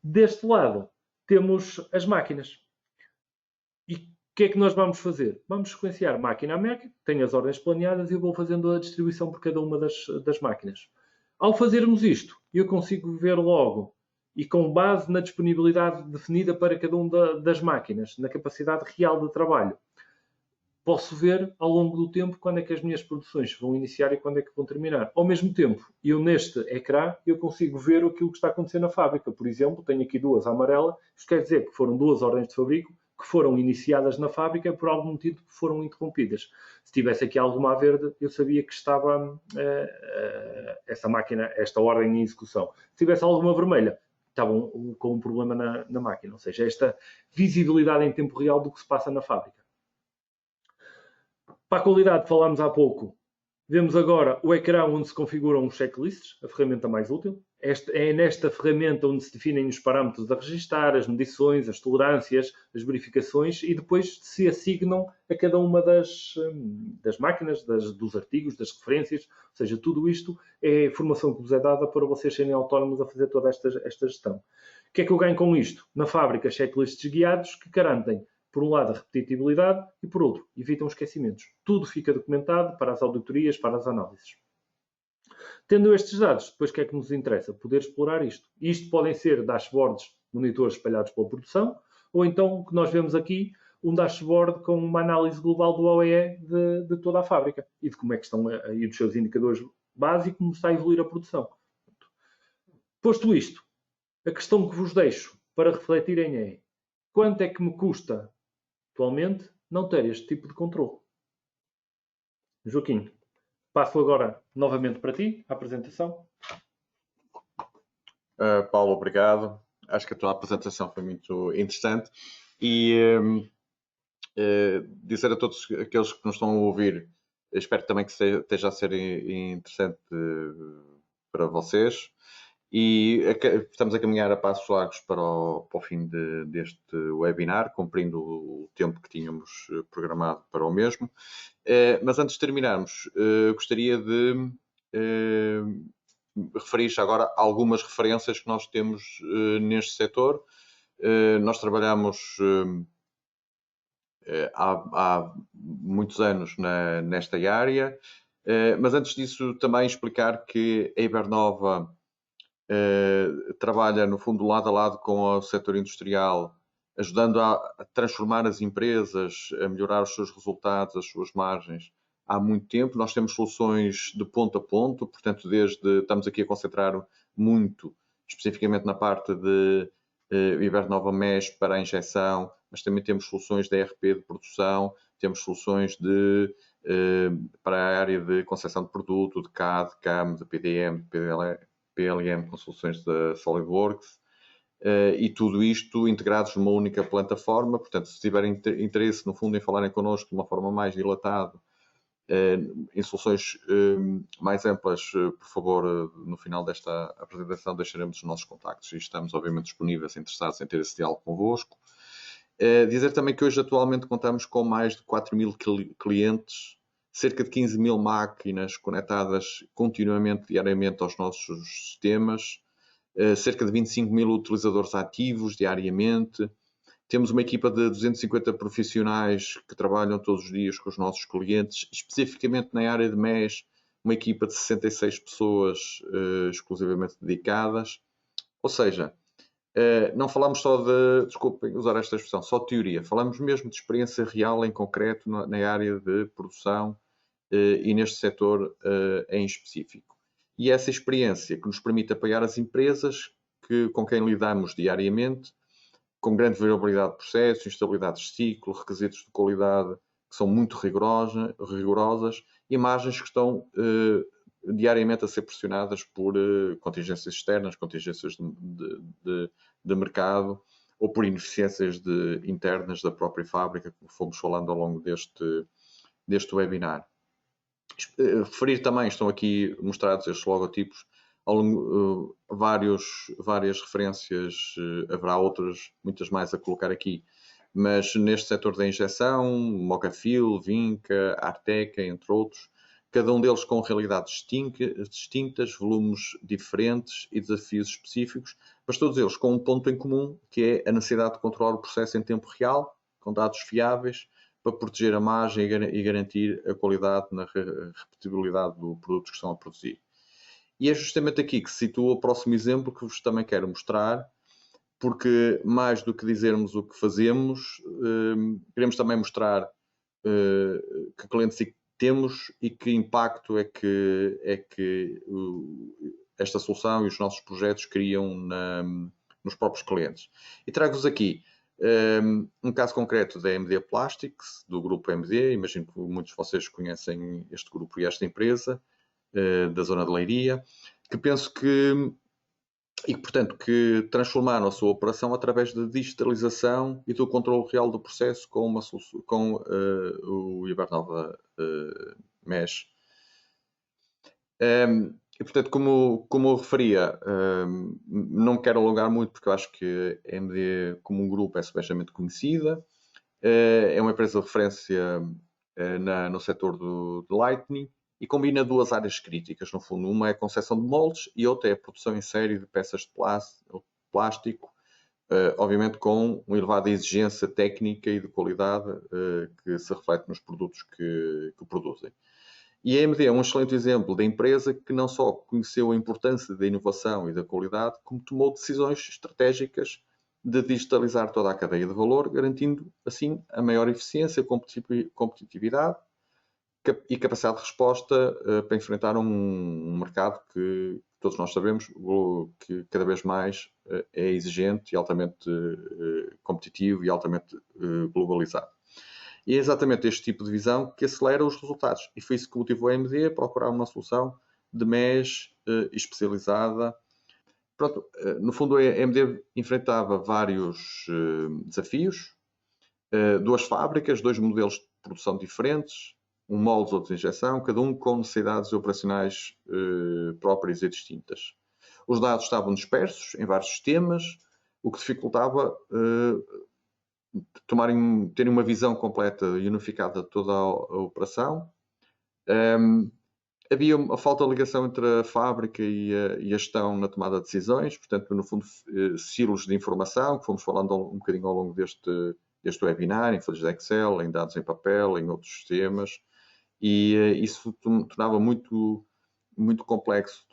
Deste lado, temos as máquinas. E o que é que nós vamos fazer? Vamos sequenciar máquina a máquina, tenho as ordens planeadas e eu vou fazendo a distribuição por cada uma das máquinas. Ao fazermos isto, eu consigo ver logo, e com base na disponibilidade definida para cada uma das máquinas, na capacidade real de trabalho, posso ver ao longo do tempo quando é que as minhas produções vão iniciar e quando é que vão terminar. Ao mesmo tempo, eu neste ecrã, eu consigo ver aquilo que está acontecendo na fábrica. Por exemplo, tenho aqui duas amarelas, isto quer dizer que foram duas ordens de fabrico que foram iniciadas na fábrica por algum motivo que foram interrompidas. Se tivesse aqui alguma a verde, eu sabia que estava essa máquina, esta ordem em execução. Se tivesse alguma vermelha, estavam com um problema na máquina. Ou seja, esta visibilidade em tempo real do que se passa na fábrica. Para a qualidade, falámos há pouco. Vemos agora o ecrã onde se configuram os checklists, a ferramenta mais útil. É nesta ferramenta onde se definem os parâmetros a registrar, as medições, as tolerâncias, as verificações e depois se assignam a cada uma das máquinas, dos artigos, das referências. Ou seja, tudo isto é formação que vos é dada para vocês serem autónomos a fazer toda esta gestão. O que é que eu ganho com isto? Na fábrica, checklists guiados que garantem, por um lado, a repetitividade e, por outro, evitam esquecimentos. Tudo fica documentado para as auditorias, para as análises. Tendo estes dados, depois o que é que nos interessa? Poder explorar isto. Isto podem ser dashboards, monitores espalhados pela produção, ou então o que nós vemos aqui, um dashboard com uma análise global do OEE de toda a fábrica e de como é que estão aí os seus indicadores básicos e como está a evoluir a produção. Posto isto, a questão que vos deixo para refletirem é: quanto é que me custa atualmente não ter este tipo de controle? Joaquim, passo agora novamente para ti, a apresentação. Paulo, obrigado. Acho que a tua apresentação foi muito interessante e dizer a todos aqueles que nos estão a ouvir, espero também que esteja a ser interessante para vocês. E estamos a caminhar a passos largos para o fim deste webinar, cumprindo o tempo que tínhamos programado para o mesmo. Mas antes de terminarmos, gostaria de referir já agora algumas referências que nós temos neste setor. Nós trabalhamos há muitos anos nesta área, mas antes disso também explicar que a Ibernova trabalha, no fundo, lado a lado com o setor industrial, ajudando a transformar as empresas, a melhorar os seus resultados, as suas margens, há muito tempo. Nós temos soluções de ponto a ponto, portanto, estamos aqui a concentrar muito, especificamente na parte de Ibernova Mesh para a injeção, mas também temos soluções de ERP de produção, temos soluções para a área de concepção de produto, de CAD, de CAM, de PDM, de PLM com soluções da SolidWorks, e tudo isto integrados numa única plataforma. Portanto, se tiverem interesse, no fundo, em falarem connosco de uma forma mais dilatada, em soluções mais amplas, por favor, no final desta apresentação deixaremos os nossos contactos e estamos, obviamente, disponíveis, interessados em ter esse diálogo convosco. Dizer também que hoje, atualmente, contamos com mais de 4.000 clientes, cerca de 15.000 máquinas conectadas continuamente, diariamente, aos nossos sistemas, cerca de 25.000 utilizadores ativos diariamente. Temos uma equipa de 250 profissionais que trabalham todos os dias com os nossos clientes, especificamente na área de MES, uma equipa de 66 pessoas exclusivamente dedicadas. Ou seja, não falamos só desculpem usar esta expressão, só de teoria, falamos mesmo de experiência real em concreto na área de produção e neste setor em específico. E essa experiência que nos permite apoiar as empresas com quem lidamos diariamente, com grande variabilidade de processos, instabilidade de ciclo, requisitos de qualidade que são muito rigorosas e margens que estão diariamente a ser pressionadas por contingências externas, contingências de mercado ou por ineficiências internas da própria fábrica, como fomos falando ao longo deste webinar. Referir também, estão aqui mostrados estes logotipos, várias referências, haverá outras, muitas mais a colocar aqui, mas neste setor da injeção, Mocafil, Vinca, Arteca, entre outros, cada um deles com realidades distintas, volumes diferentes e desafios específicos, mas todos eles com um ponto em comum, que é a necessidade de controlar o processo em tempo real, com dados fiáveis, para proteger a margem e garantir a qualidade na repetibilidade do produto que estão a produzir. E é justamente aqui que se situa o próximo exemplo que vos também quero mostrar, porque mais do que dizermos o que fazemos, queremos também mostrar que clientes temos e que impacto é que esta solução e os nossos projetos criam nos próprios clientes. E trago-vos aqui um caso concreto da MD Plastics, do grupo MD. Imagino que muitos de vocês conhecem este grupo e esta empresa da zona de Leiria, que penso que portanto, que transformaram a sua operação através da digitalização e do controle real do processo com o Ibernova Mesh. E, portanto, como eu referia, não me quero alongar muito, porque eu acho que a MD, como um grupo, é especialmente conhecida. É uma empresa de referência no setor do Lightning e combina duas áreas críticas, no fundo. Uma é a concepção de moldes e outra é a produção em série de peças de plástico, obviamente com uma elevada exigência técnica e de qualidade que se reflete nos produtos que produzem. E a AMD é um excelente exemplo da empresa que não só conheceu a importância da inovação e da qualidade, como tomou decisões estratégicas de digitalizar toda a cadeia de valor, garantindo assim a maior eficiência, competitividade e capacidade de resposta para enfrentar um mercado que todos nós sabemos que cada vez mais é exigente e altamente competitivo e altamente globalizado. E é exatamente este tipo de visão que acelera os resultados. E foi isso que motivou a AMD a procurar uma solução de MES especializada. Pronto, no fundo, a AMD enfrentava vários desafios. Duas fábricas, dois modelos de produção diferentes, um molde, outro de injeção, cada um com necessidades operacionais próprias e distintas. Os dados estavam dispersos em vários sistemas, o que dificultava terem uma visão completa e unificada de toda a operação. Havia uma falta de ligação entre a fábrica e a gestão na tomada de decisões, portanto, no fundo, silos de informação, que fomos falando um bocadinho ao longo deste webinar, em folhas de Excel, em dados em papel, em outros sistemas, e isso tornava muito complexo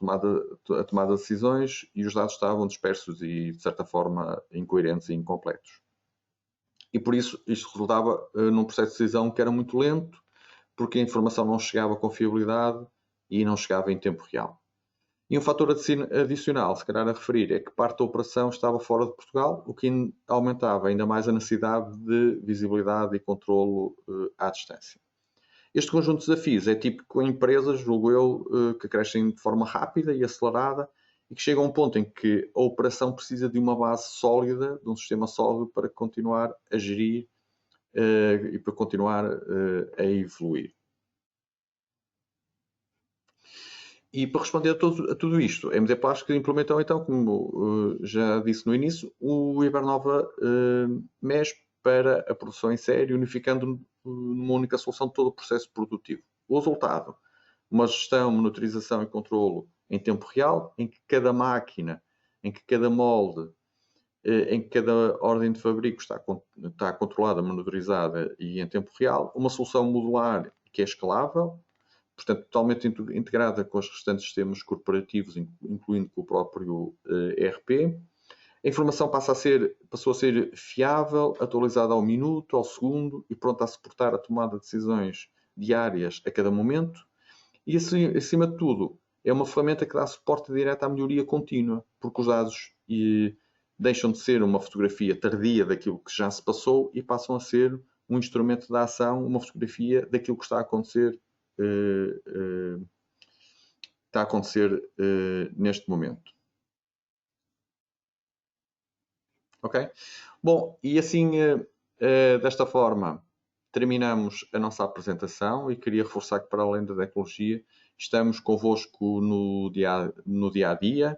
a tomada de decisões e os dados estavam dispersos e, de certa forma, incoerentes e incompletos. E por isso isto resultava num processo de decisão que era muito lento, porque a informação não chegava com fiabilidade e não chegava em tempo real. E um fator adicional, se calhar a referir, é que parte da operação estava fora de Portugal, o que aumentava ainda mais a necessidade de visibilidade e controlo à distância. Este conjunto de desafios é típico em empresas, julgo eu, que crescem de forma rápida e acelerada e que chegam a um ponto em que a operação precisa de uma base sólida, de um sistema sólido para continuar a gerir e para continuar a evoluir. E para responder a tudo isto, a MD Plastics implementou então, como já disse no início, o Ibernova Mesh para a produção em série, unificando numa única solução todo o processo produtivo. O resultado, uma gestão, monitorização e controlo em tempo real, em que cada máquina, em que cada molde, em que cada ordem de fabrico está controlada, monitorizada e em tempo real, uma solução modular que é escalável, portanto, totalmente integrada com os restantes sistemas corporativos, incluindo com o próprio ERP. A informação passou a ser fiável, atualizada ao minuto, ao segundo e pronta a suportar a tomada de decisões diárias a cada momento. E, acima de tudo, é uma ferramenta que dá suporte direto à melhoria contínua, porque os dados deixam de ser uma fotografia tardia daquilo que já se passou e passam a ser um instrumento de ação, uma fotografia daquilo que está a acontecer neste momento. Ok? Bom, e assim, desta forma, terminamos a nossa apresentação e queria reforçar que, para além da tecnologia, estamos convosco no dia a dia.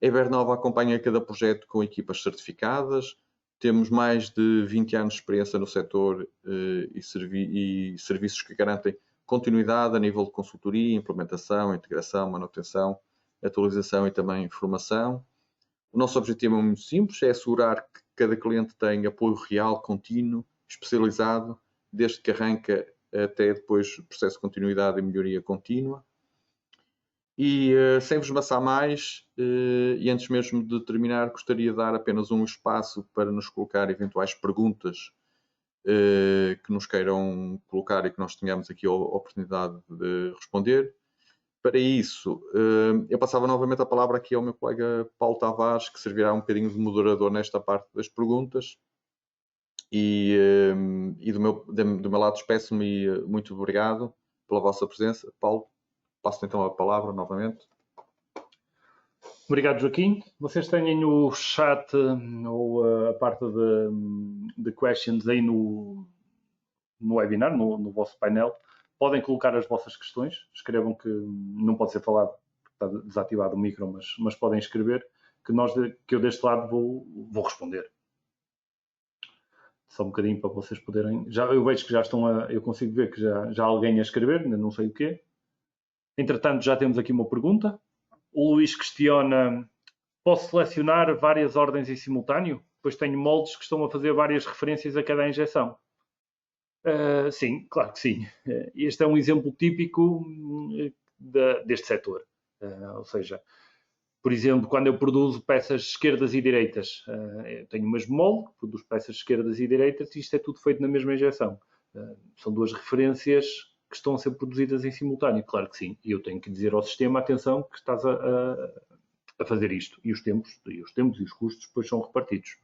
A Ibernova acompanha cada projeto com equipas certificadas. Temos mais de 20 anos de experiência no setor e serviços que garantem continuidade a nível de consultoria, implementação, integração, manutenção, atualização e também formação. O nosso objetivo é muito simples, é assegurar que cada cliente tem apoio real, contínuo, especializado, desde que arranca até depois o processo de continuidade e melhoria contínua. E sem vos maçar mais, e antes mesmo de terminar, gostaria de dar apenas um espaço para nos colocar eventuais perguntas que nos queiram colocar e que nós tenhamos aqui a oportunidade de responder. Para isso, eu passava novamente a palavra aqui ao meu colega Paulo Tavares, que servirá um bocadinho de moderador nesta parte das perguntas. E do meu lado, despeço-me e muito obrigado pela vossa presença. Paulo, passo então a palavra novamente. Obrigado, Joaquim. Vocês têm no chat ou a parte de questions aí no webinar, no vosso painel. Podem colocar as vossas questões. Escrevam, que não pode ser falado porque está desativado o micro, mas podem escrever que eu deste lado vou responder. Só um bocadinho para vocês poderem... eu vejo que já estão eu consigo ver que já há alguém a escrever, ainda não sei o quê. Entretanto, já temos aqui uma pergunta. O Luís questiona: posso selecionar várias ordens em simultâneo? Pois tenho moldes que estão a fazer várias referências a cada injeção. Sim, claro que sim. Este é um exemplo típico deste setor. Ou seja, por exemplo, quando eu produzo peças esquerdas e direitas, eu tenho o mesmo molde, produzo peças esquerdas e direitas, e isto é tudo feito na mesma injeção. São duas referências que estão a ser produzidas em simultâneo, claro que sim. E eu tenho que dizer ao sistema: atenção, que estás a fazer isto. E os tempos e os custos depois são repartidos.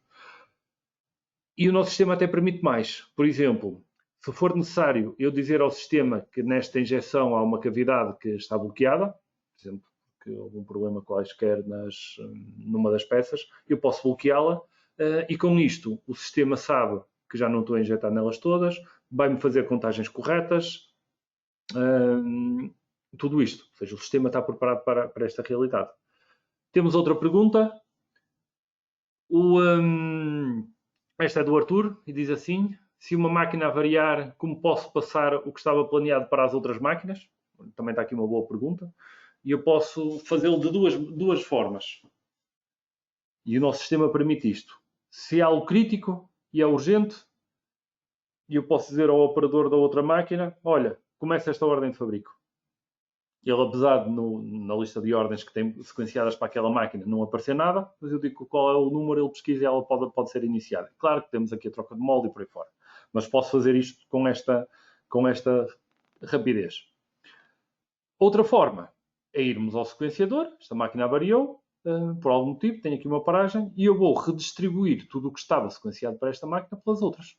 E o nosso sistema até permite mais. Por exemplo, se for necessário eu dizer ao sistema que nesta injeção há uma cavidade que está bloqueada, por exemplo, que houve um problema quaisquer numa das peças, eu posso bloqueá-la, e com isto o sistema sabe que já não estou a injetar nelas todas, vai-me fazer contagens corretas, tudo isto. Ou seja, o sistema está preparado para esta realidade. Temos outra pergunta. Esta é do Arthur e diz assim: se uma máquina variar, como posso passar o que estava planeado para as outras máquinas? Também está aqui uma boa pergunta. E eu posso fazê-lo de duas formas. E o nosso sistema permite isto. Se é algo crítico e é urgente, eu posso dizer ao operador da outra máquina: olha, começa esta ordem de fabrico. Ele, apesar de na lista de ordens que tem sequenciadas para aquela máquina não aparecer nada, mas eu digo qual é o número, ele pesquisa e ela pode ser iniciada. Claro que temos aqui a troca de molde e por aí fora, mas posso fazer isto com esta rapidez. Outra forma é irmos ao sequenciador. Esta máquina variou, por algum motivo, tenho aqui uma paragem, e eu vou redistribuir tudo o que estava sequenciado para esta máquina pelas outras.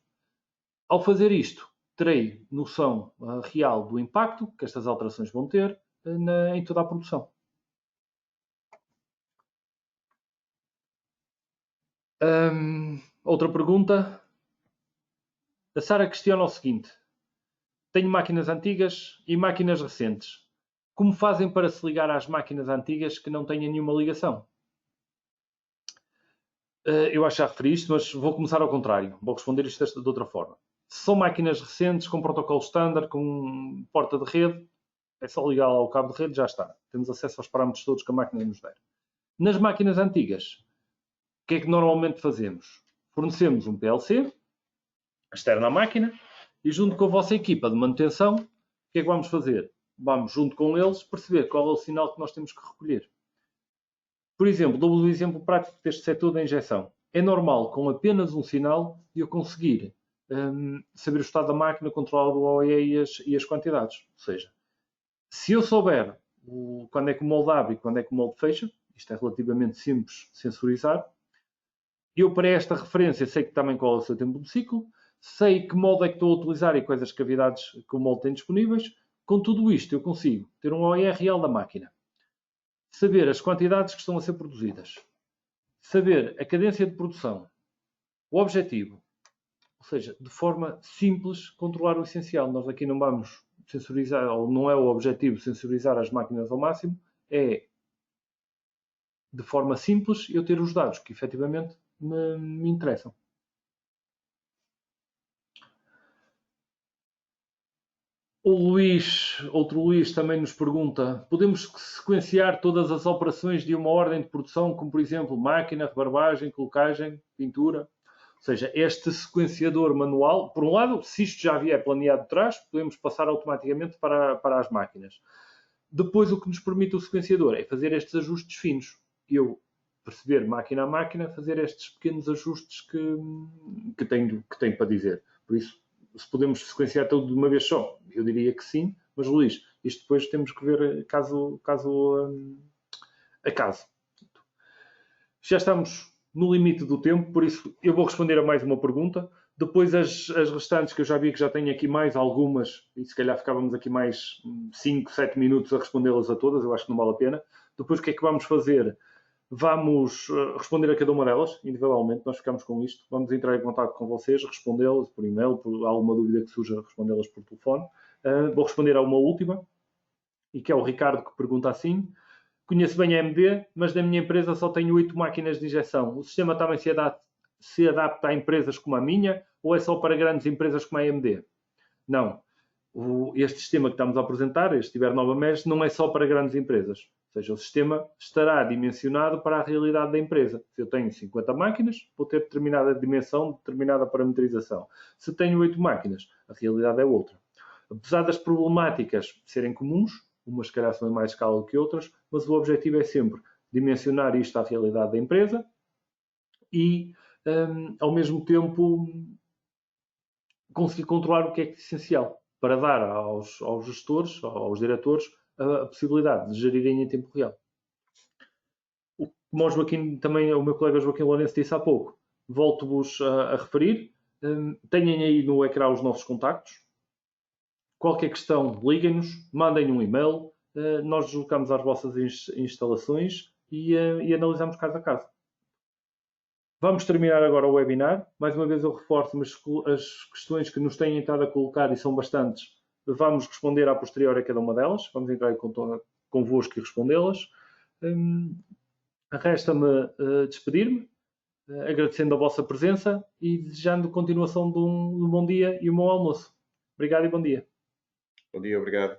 Ao fazer isto, terei noção real do impacto que estas alterações vão ter em toda a produção. Outra pergunta. A Sara questiona o seguinte: tenho máquinas antigas e máquinas recentes. Como fazem para se ligar às máquinas antigas que não tenham nenhuma ligação? Eu acho que já referi isto, mas vou começar ao contrário. Vou responder isto de outra forma. Se são máquinas recentes, com protocolo standard, com porta de rede, é só ligar ao cabo de rede, já está. Temos acesso aos parâmetros todos que a máquina nos der. Nas máquinas antigas, o que é que normalmente fazemos? Fornecemos um PLC externo à máquina e, junto com a vossa equipa de manutenção, o que é que vamos fazer? Vamos, junto com eles, perceber qual é o sinal que nós temos que recolher. Por exemplo, dou-vos um exemplo prático deste setor da injeção. É normal, com apenas um sinal, eu conseguir saber o estado da máquina, controlar o OE e as quantidades. Ou seja, se eu souber quando é que o molde abre e quando é que o molde fecha, isto é relativamente simples sensorizar, eu, para esta referência, sei que também qual é o seu tempo de ciclo, sei que molde é que estou a utilizar e quais as cavidades que o molde tem disponíveis. Com tudo isto, eu consigo ter um OE real da máquina, saber as quantidades que estão a ser produzidas, saber a cadência de produção, o objetivo. Ou seja, de forma simples, controlar o essencial. Nós aqui não vamos sensorizar, ou não é o objetivo sensorizar as máquinas ao máximo, é, de forma simples, eu ter os dados que efetivamente me interessam. Outro Luís também nos pergunta: podemos sequenciar todas as operações de uma ordem de produção, como por exemplo máquina, rebarbagem, colocagem, pintura? Ou seja, este sequenciador manual, por um lado, se isto já vier planeado de trás, podemos passar automaticamente para as máquinas. Depois, o que nos permite o sequenciador é fazer estes ajustes finos. Eu perceber máquina a máquina, fazer estes pequenos ajustes que tenho para dizer. Por isso, se podemos sequenciar tudo de uma vez só, eu diria que sim, mas Luís, isto depois temos que ver caso a caso. Já estamos no limite do tempo, por isso eu vou responder a mais uma pergunta. Depois as restantes, que eu já vi que já tenho aqui mais algumas, e se calhar ficávamos aqui mais 5, 7 minutos a respondê-las a todas, eu acho que não vale a pena. Depois o que é que vamos fazer? Vamos responder a cada uma delas, individualmente, nós ficamos com isto. Vamos entrar em contato com vocês, respondê-las por e-mail, por alguma dúvida que surja, respondê-las por telefone. Vou responder a uma última, e que é o Ricardo, que pergunta assim: conheço bem a AMD, mas na minha empresa só tenho 8 máquinas de injeção. O sistema também se adapta a empresas como a minha, ou é só para grandes empresas como a AMD? Não. Este sistema que estamos a apresentar, este Ibernova Mesh, não é só para grandes empresas. Ou seja, o sistema estará dimensionado para a realidade da empresa. Se eu tenho 50 máquinas, vou ter determinada dimensão, determinada parametrização. Se tenho 8 máquinas, a realidade é outra. Apesar das problemáticas serem comuns, umas se calhar são em mais escala do que outras, mas o objetivo é sempre dimensionar isto à realidade da empresa e, ao mesmo tempo, conseguir controlar o que é essencial para dar aos gestores, aos diretores, a possibilidade de gerirem em tempo real. Como o Joaquim, também o meu colega Joaquim Lourenço disse há pouco, volto-vos a referir, tenham aí no ecrã os nossos contactos. Qualquer questão, liguem-nos, mandem um e-mail, nós deslocamos às vossas instalações e analisamos caso a caso. Vamos terminar agora o webinar. Mais uma vez eu reforço as questões que nos têm estado a colocar, e são bastantes. Vamos responder a posteriori a cada uma delas. Vamos entrar em contato convosco e respondê-las. Resta-me despedir-me, agradecendo a vossa presença e desejando continuação de um bom dia e um bom almoço. Obrigado e bom dia. Bom dia, obrigado.